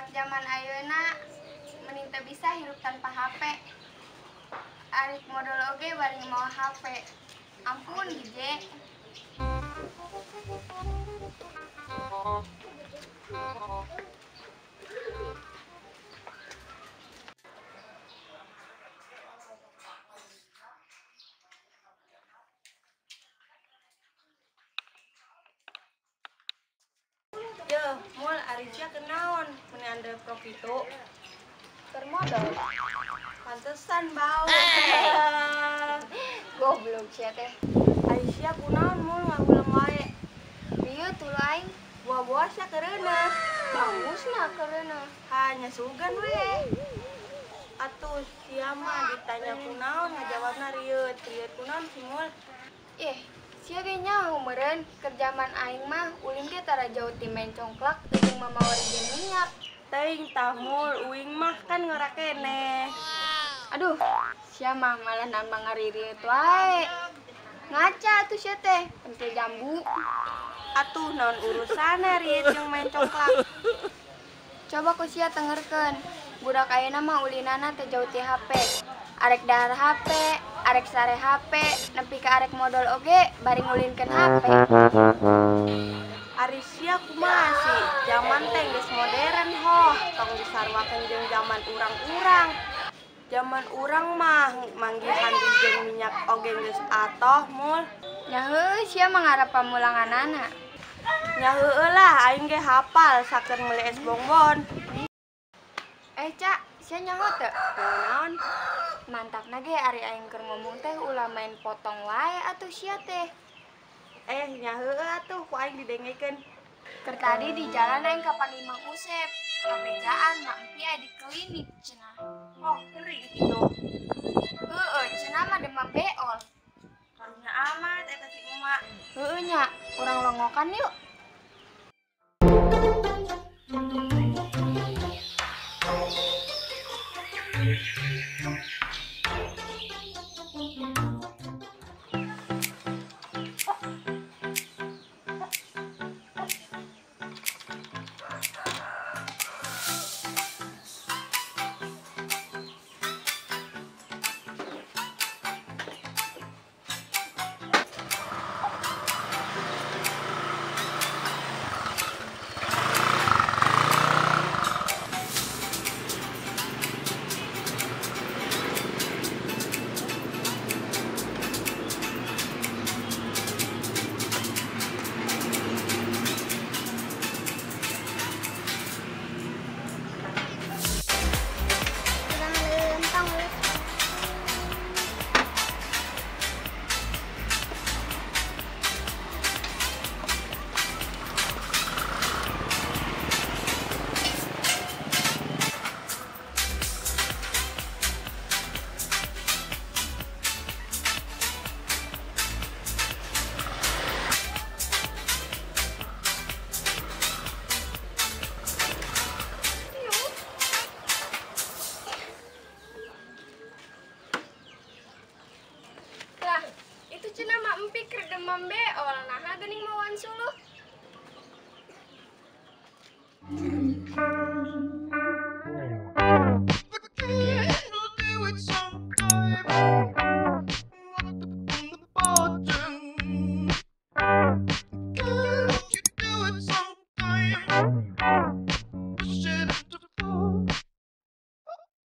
budak zaman ayeuna mending teu bisa hirup tanpa HP. Arik modal oge bari mau HP. Ampun Gije. Yo, mul Arisya kenaon meni Andre Profito Bermodal. pantesan bau. Goblok sia teh. Arisya kunaon mul ngagulem wae. Ieu tuluy aing Buah-buah sia kereuna. bagusna kereuna. Hanya sugan we. Atuh sia mah ditanya kunaon ngajawabna rieuit. Rieuit kunaon si mul? Sia ge nyaho meureun kerjaman aing mah ulin ge tara jauh ti main congklak jeung mamawari jeung minyak. Teuing tah mul, uing mah kan ngora keneh. Aduh, sia mah malah nambah ngarireut wae. Ngaca atuh sia teh, pentil jambu. Atuh naon urusana rieuit jeung main congklak. Coba ku sia tengerkeun. Budak ayeuna mah ulinana teh jauh ti HP. Arek dahar HP, arek sare HP, nepi ka arek modal oge bari ngulinkeun HP. Arisya kumaha sih? Zaman teh geus modern hoh, tong disarwakeun jeung zaman urang-urang. Zaman urang mah manggihan jeung minyak oge geus atoh mul. Nya heuh sia mah ngarep pamulanganana. Nya heueuh lah aing ge hafal sakeun meuli es bonbon. Cak, sia nyaho teu? Naon? Mantapna ge ari aing keur ngomong teh ulah main potong wae atuh sia teh. Nya heueuh atuh ku aing didengekeun. Keur tadi di jalan aing ka Pagi Mang Usep. Kapejaan mak empi aya di klinik cenah. Oh, ngeri gitu. Heueuh, cenah mah demam beol. Karunya amat eta si emak. Heueuh nya, urang longokan yuk. Cenah mah empi keur demam beol, nah geuning mawan suluh.